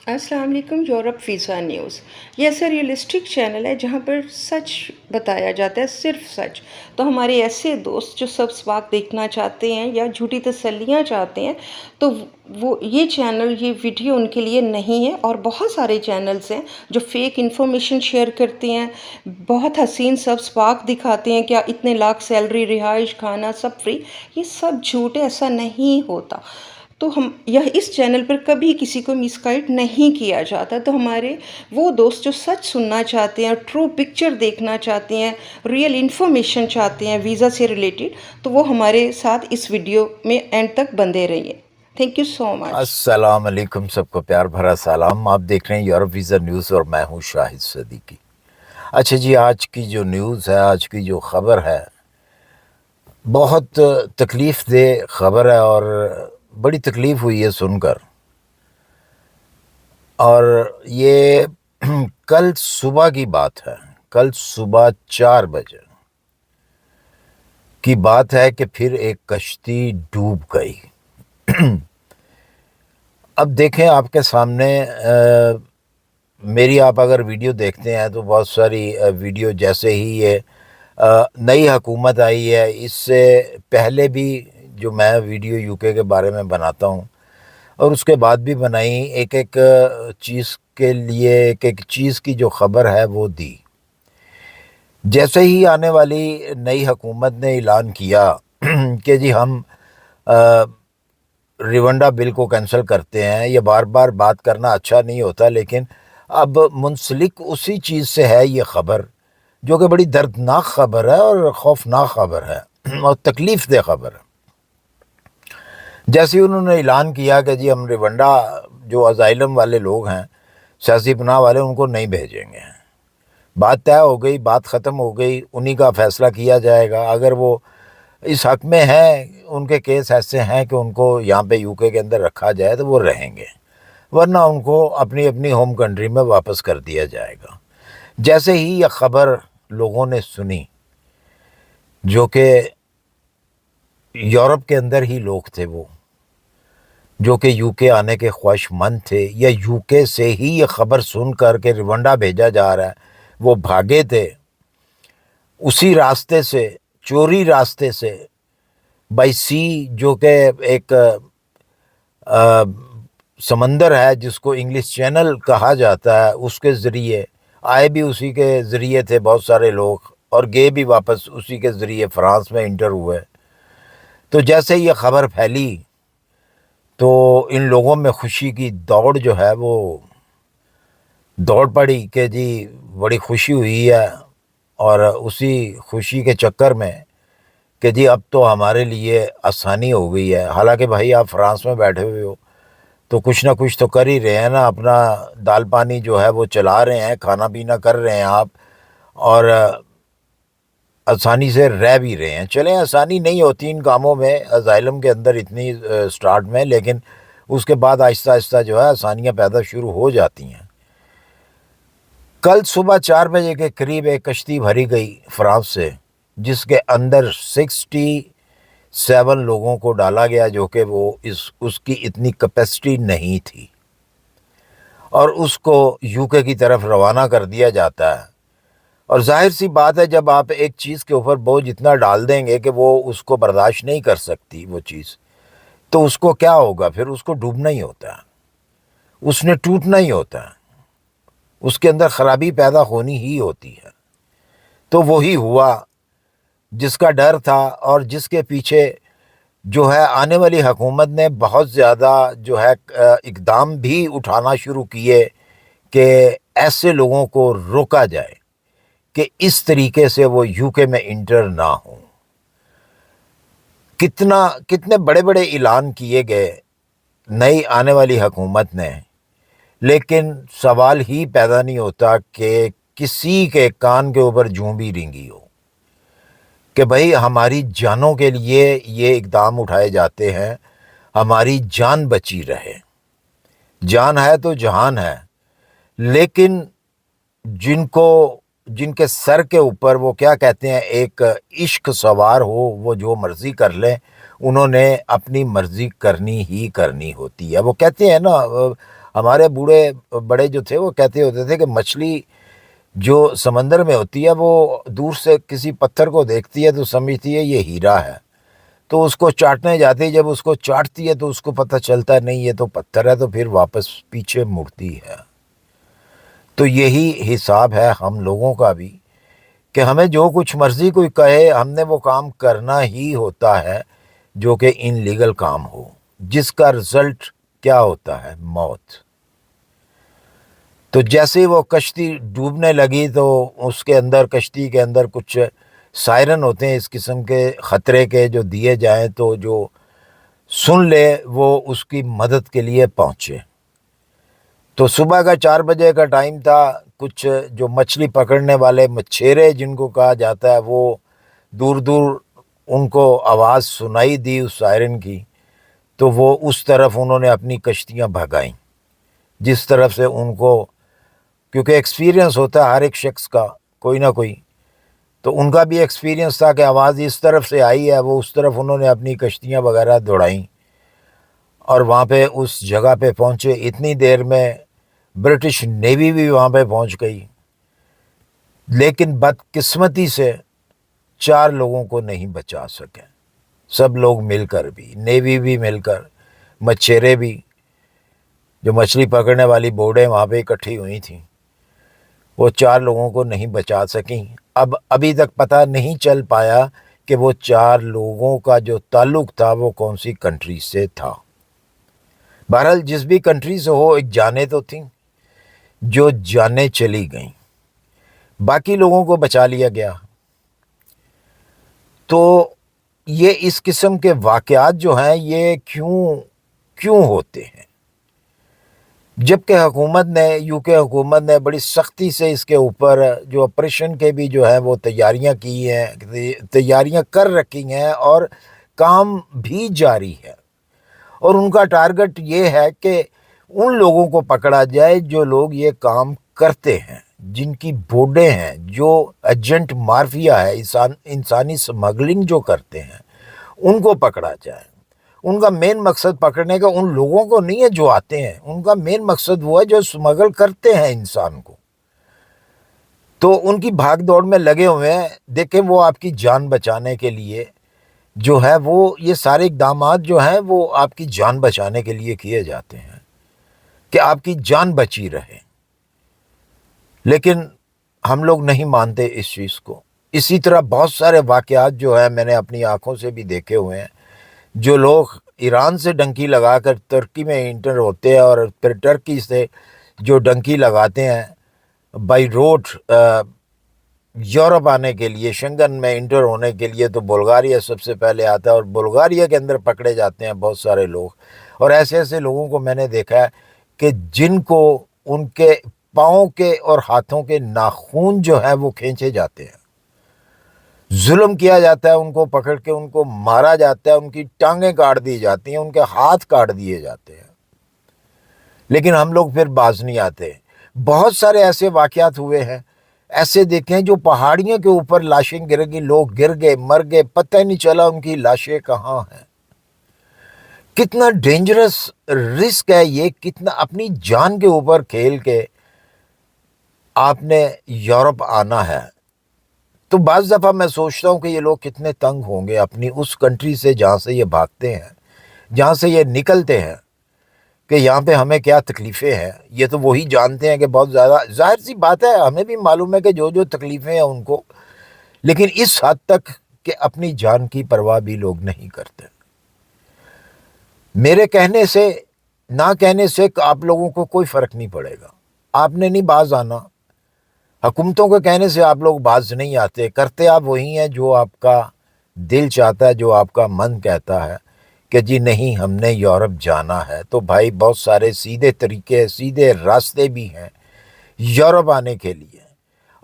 السلام علیکم۔ Europe visa news یہ ایسا ریئلسٹک چینل ہے جہاں پر سچ بتایا جاتا ہے، صرف سچ۔ تو ہمارے ایسے دوست جو سب سباق دیکھنا چاہتے ہیں یا جھوٹی تسلیاں چاہتے ہیں تو وہ یہ چینل، یہ ویڈیو ان کے لیے نہیں ہے۔ اور بہت سارے چینلز ہیں جو فیک انفارمیشن شیئر کرتے ہیں، بہت حسین سب سباق دکھاتے ہیں، کیا اتنے لاکھ سیلری، رہائش، کھانا سب فری۔ یہ سب جھوٹ ہے، ایسا نہیں ہوتا۔ تو اس چینل پر کبھی کسی کو مس گائیڈ نہیں کیا جاتا۔ تو ہمارے وہ دوست جو سچ سننا چاہتے ہیں، ٹرو پکچر دیکھنا چاہتے ہیں، ریئل انفارمیشن چاہتے ہیں ویزا سے ریلیٹڈ، تو وہ ہمارے ساتھ اس ویڈیو میں اینڈ تک بندے رہیے۔ تھینک یو سو مچ۔ السلام علیکم، سب کو پیار بھرا سلام۔ آپ دیکھ رہے ہیں یورپ ویزا نیوز اور میں ہوں شاہد صدیقی۔ اچھا جی، آج کی جو نیوز ہے، آج کی جو خبر ہے، بہت تکلیف دہ خبر ہے اور بڑی تکلیف ہوئی ہے سن کر۔ اور یہ کل صبح کی بات ہے، کل صبح 4 بجے کی بات ہے کہ پھر ایک کشتی ڈوب گئی۔ اب دیکھیں آپ کے سامنے، میری آپ اگر ویڈیو دیکھتے ہیں تو بہت ساری ویڈیو، جیسے ہی یہ نئی حکومت آئی ہے، اس سے پہلے بھی جو میں ویڈیو یو کے بارے میں بناتا ہوں اور اس کے بعد بھی بنائی، ایک ایک چیز کے لیے ایک ایک چیز کی جو خبر ہے وہ دی۔ جیسے ہی آنے والی نئی حکومت نے اعلان کیا کہ جی ہم ریونڈا بل کو کینسل کرتے ہیں، یہ بار بار بات کرنا اچھا نہیں ہوتا، لیکن اب منسلک اسی چیز سے ہے یہ خبر، جو کہ بڑی دردناک خبر ہے اور خوفناک خبر ہے اور تکلیف دہ خبر ہے۔ جیسے انہوں نے اعلان کیا کہ جی ہم ریونڈا، جو ازائلم والے لوگ ہیں، سیاسی پناہ والے، ان کو نہیں بھیجیں گے۔ بات طے ہو گئی، بات ختم ہو گئی، انہی کا فیصلہ کیا جائے گا۔ اگر وہ اس حق میں ہیں، ان کے کیس ایسے ہیں کہ ان کو یہاں پہ یو کے اندر رکھا جائے تو وہ رہیں گے، ورنہ ان کو اپنی اپنی ہوم کنٹری میں واپس کر دیا جائے گا۔ جیسے ہی یہ خبر لوگوں نے سنی، جو کہ یورپ کے اندر ہی لوگ تھے، وہ جو کہ یو کے آنے کے خواہش مند تھے، یا یو کے سے ہی یہ خبر سن کر کے روانڈا بھیجا جا رہا ہے، وہ بھاگے تھے اسی راستے سے، چوری راستے سے، بائی سی، جو کہ ایک سمندر ہے جس کو انگلش چینل کہا جاتا ہے، اس کے ذریعے آئے بھی اسی کے ذریعے تھے بہت سارے لوگ، اور گئے بھی واپس اسی کے ذریعے فرانس میں انٹر ہوئے۔ تو جیسے یہ خبر پھیلی تو ان لوگوں میں خوشی کی دوڑ جو ہے وہ دوڑ پڑی کہ جی بڑی خوشی ہوئی ہے، اور اسی خوشی کے چکر میں کہ جی اب تو ہمارے لیے آسانی ہو گئی ہے۔ حالانکہ بھائی آپ فرانس میں بیٹھے ہوئے ہو تو کچھ نہ کچھ تو کر ہی رہے ہیں نا، اپنا دال پانی جو ہے وہ چلا رہے ہیں، کھانا پینا کر رہے ہیں آپ، اور آسانی سے رہ بھی رہے ہیں۔ چلیں، آسانی نہیں ہوتی ان کاموں میں، ازائلم کے اندر اتنی سٹارٹ میں، لیکن اس کے بعد آہستہ آہستہ جو ہے آسانیاں پیدا شروع ہو جاتی ہیں۔ کل صبح 4 بجے کے قریب ایک کشتی بھری گئی فرانس سے، جس کے اندر 67 لوگوں کو ڈالا گیا، جو کہ وہ اس کی اتنی کیپیسٹی نہیں تھی، اور اس کو یو کے کی طرف روانہ کر دیا جاتا ہے۔ اور ظاہر سی بات ہے، جب آپ ایک چیز کے اوپر بوجھ اتنا ڈال دیں گے کہ وہ اس کو برداشت نہیں کر سکتی وہ چیز، تو اس کو کیا ہوگا؟ پھر اس کو ڈوبنا ہی ہوتا ہے، اس نے ٹوٹنا ہی ہوتا ہے، اس کے اندر خرابی پیدا ہونی ہی ہوتی ہے۔ تو وہی ہوا جس کا ڈر تھا، اور جس کے پیچھے جو ہے آنے والی حکومت نے بہت زیادہ جو ہے اقدام بھی اٹھانا شروع کیے کہ ایسے لوگوں کو روکا جائے کہ اس طریقے سے وہ یو کے میں انٹر نہ ہوں۔ کتنے بڑے بڑے اعلان کیے گئے نئی آنے والی حکومت نے، لیکن سوال ہی پیدا نہیں ہوتا کہ کسی کے کان کے اوپر جوں بھی رینگی ہو کہ بھئی ہماری جانوں کے لیے یہ اقدام اٹھائے جاتے ہیں، ہماری جان بچی رہے۔ جان ہے تو جہان ہے، لیکن جن کے سر کے اوپر وہ کیا کہتے ہیں، ایک عشق سوار ہو، وہ جو مرضی کر لیں، انہوں نے اپنی مرضی کرنی ہی کرنی ہوتی ہے۔ وہ کہتے ہیں نا، ہمارے بوڑھے بڑے جو تھے وہ کہتے ہوتے تھے کہ مچھلی جو سمندر میں ہوتی ہے وہ دور سے کسی پتھر کو دیکھتی ہے تو سمجھتی ہے یہ ہیرا ہے، تو اس کو چاٹنے جاتی ہے، جب اس کو چاٹتی ہے تو اس کو پتہ چلتا ہے نہیں یہ تو پتھر ہے، تو پھر واپس پیچھے مڑتی ہے۔ تو یہی حساب ہے ہم لوگوں کا بھی، کہ ہمیں جو کچھ مرضی کوئی کہے ہم نے وہ کام کرنا ہی ہوتا ہے جو کہ ان لیگل کام ہو، جس کا رزلٹ کیا ہوتا ہے؟ موت۔ تو جیسے ہی وہ کشتی ڈوبنے لگی تو اس کے اندر، کشتی کے اندر کچھ سائرن ہوتے ہیں اس قسم کے خطرے کے جو دیے جائیں تو جو سن لے وہ اس کی مدد کے لیے پہنچے۔ تو صبح کا 4 بجے کا ٹائم تھا، کچھ جو مچھلی پکڑنے والے مچھیرے جن کو کہا جاتا ہے وہ دور دور ان کو آواز سنائی دی اس سائرن کی، تو وہ اس طرف انہوں نے اپنی کشتیاں بھگائیں، جس طرف سے ان کو، کیونکہ ایکسپیرینس ہوتا ہے ہر ایک شخص کا کوئی نہ کوئی، تو ان کا بھی ایکسپیرینس تھا کہ آواز اس طرف سے آئی ہے، وہ اس طرف انہوں نے اپنی کشتیاں وغیرہ دوڑائیں اور وہاں پہ اس جگہ پہ پہنچے۔ اتنی دیر میں برٹش نیوی بھی وہاں پہ پہنچ گئی، لیکن بدقسمتی سے 4 لوگوں کو نہیں بچا سکے، سب لوگ مل کر بھی، نیوی بھی مل کر، مچھیرے بھی، جو مچھلی پکڑنے والی بوٹیں وہاں پہ اکٹھی ہوئی تھیں، وہ 4 لوگوں کو نہیں بچا سکیں۔ ابھی تک پتہ نہیں چل پایا کہ وہ 4 لوگوں کا جو تعلق تھا وہ کون سی کنٹری سے تھا۔ بہرحال جس بھی کنٹری سے ہو، ایک جانیں تو تھیں جو جانیں چلی گئیں، باقی لوگوں کو بچا لیا گیا۔ تو یہ اس قسم کے واقعات جو ہیں یہ کیوں ہوتے ہیں؟ جبکہ حکومت نے، یو کے حکومت نے بڑی سختی سے اس کے اوپر جو آپریشن کے بھی جو ہیں وہ تیاریاں کی ہیں، تیاریاں کر رکھی ہیں اور کام بھی جاری ہے، اور ان کا ٹارگٹ یہ ہے کہ ان لوگوں کو پکڑا جائے جو لوگ یہ کام کرتے ہیں، جن کی بوڈیں ہیں، جو ایجنٹ مافیا ہے، انسانی سمگلنگ جو کرتے ہیں، ان کو پکڑا جائے۔ ان کا مین مقصد پکڑنے کا ان لوگوں کو نہیں ہے جو آتے ہیں، ان کا مین مقصد وہ ہے جو سمگل کرتے ہیں انسان کو۔ تو ان کی بھاگ دوڑ میں لگے ہوئے ہیں، دیکھیں وہ آپ کی جان بچانے کے لیے جو ہے وہ یہ سارے اقدامات جو ہیں وہ آپ کی جان بچانے کے لیے کیے جاتے ہیں کہ آپ کی جان بچی رہے، لیکن ہم لوگ نہیں مانتے اس چیز کو۔ اسی طرح بہت سارے واقعات جو ہیں میں نے اپنی آنکھوں سے بھی دیکھے ہوئے ہیں، جو لوگ ایران سے ڈنکی لگا کر ترکی میں انٹر ہوتے ہیں اور پھر ٹرکی سے جو ڈنکی لگاتے ہیں بائی روڈ یورپ آنے کے لیے، شنگن میں انٹر ہونے کے لیے، تو بلغاریہ سب سے پہلے آتا ہے اور بلغاریہ کے اندر پکڑے جاتے ہیں بہت سارے لوگ۔ اور ایسے ایسے لوگوں کو میں نے دیکھا ہے کہ جن کو ان کے پاؤں کے اور ہاتھوں کے ناخون جو ہیں وہ کھینچے جاتے ہیں، ظلم کیا جاتا ہے، ان کو پکڑ کے ان کو مارا جاتا ہے، ان کی ٹانگیں کاٹ دی جاتی ہیں، ان کے ہاتھ کاٹ دیے جاتے ہیں، لیکن ہم لوگ پھر باز نہیں آتے۔ بہت سارے ایسے واقعات ہوئے ہیں، ایسے دیکھیں جو پہاڑیوں کے اوپر لاشیں گر گئی، لوگ گر گئے، مر گئے، پتہ نہیں چلا ان کی لاشیں کہاں ہیں۔ کتنا ڈینجرس رسک ہے یہ، کتنا اپنی جان کے اوپر کھیل کے آپ نے یورپ آنا ہے۔ تو بعض دفعہ میں سوچتا ہوں کہ یہ لوگ کتنے تنگ ہوں گے اپنی اس کنٹری سے جہاں سے یہ بھاگتے ہیں، جہاں سے یہ نکلتے ہیں، کہ یہاں پہ ہمیں کیا تکلیفیں ہیں۔ یہ تو وہی جانتے ہیں کہ بہت زیادہ، ظاہر سی بات ہے ہمیں بھی معلوم ہے کہ جو تکلیفیں ہیں ان کو، لیکن اس حد تک کہ اپنی جان کی پرواہ بھی لوگ نہیں کرتے۔ میرے کہنے سے نہ کہنے سے آپ لوگوں کو کوئی فرق نہیں پڑے گا، آپ نے نہیں باز آنا، حکومتوں کے کہنے سے آپ لوگ باز نہیں آتے، کرتے آپ وہی ہیں جو آپ کا دل چاہتا ہے، جو آپ کا من کہتا ہے کہ جی نہیں ہم نے یورپ جانا ہے۔ تو بھائی بہت سارے سیدھے طریقے، سیدھے راستے بھی ہیں یورپ آنے کے لیے۔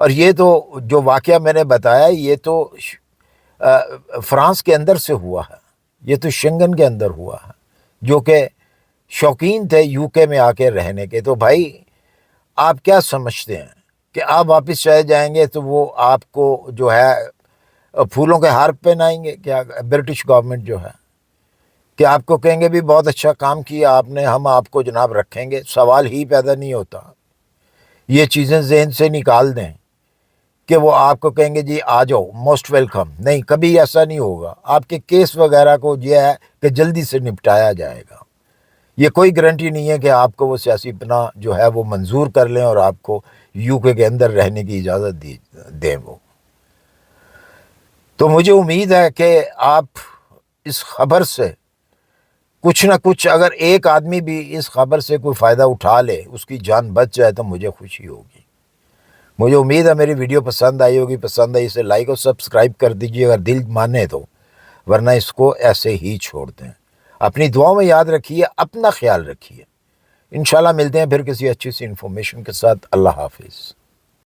اور یہ تو جو واقعہ میں نے بتایا یہ تو فرانس کے اندر سے ہوا ہے، یہ تو شنگن کے اندر ہوا ہے، جو کہ شوقین تھے یو کے میں آ کے رہنے کے۔ تو بھائی آپ کیا سمجھتے ہیں کہ آپ واپس چلے جائیں گے تو وہ آپ کو جو ہے پھولوں کے ہار پہنائیں گے کیا برٹش گورنمنٹ جو ہے؟ کہ آپ کو کہیں گے بھی بہت اچھا کام کیا آپ نے, ہم آپ کو جناب رکھیں گے, سوال ہی پیدا نہیں ہوتا. یہ چیزیں ذہن سے نکال دیں کہ وہ آپ کو کہیں گے جی آ جاؤ موسٹ ویلکم. نہیں, کبھی ایسا نہیں ہوگا. آپ کے کیس وغیرہ کو یہ ہے کہ جلدی سے نپٹایا جائے گا. یہ کوئی گارنٹی نہیں ہے کہ آپ کو وہ سیاسی پناہ جو ہے وہ منظور کر لیں اور آپ کو یو کے اندر رہنے کی اجازت دیں وہ. تو مجھے امید ہے کہ آپ اس خبر سے کچھ نہ کچھ, اگر ایک آدمی بھی اس خبر سے کوئی فائدہ اٹھا لے, اس کی جان بچ جائے تو مجھے خوشی ہوگی. مجھے امید ہے میری ویڈیو پسند آئی ہوگی. پسند آئی اسے لائک اور سبسکرائب کر دیجیے اگر دل مانے تو, ورنہ اس کو ایسے ہی چھوڑ دیں. اپنی دعاؤں میں یاد رکھیے, اپنا خیال رکھیے. انشاءاللہ ملتے ہیں پھر کسی اچھی سی انفارمیشن کے ساتھ. اللہ حافظ.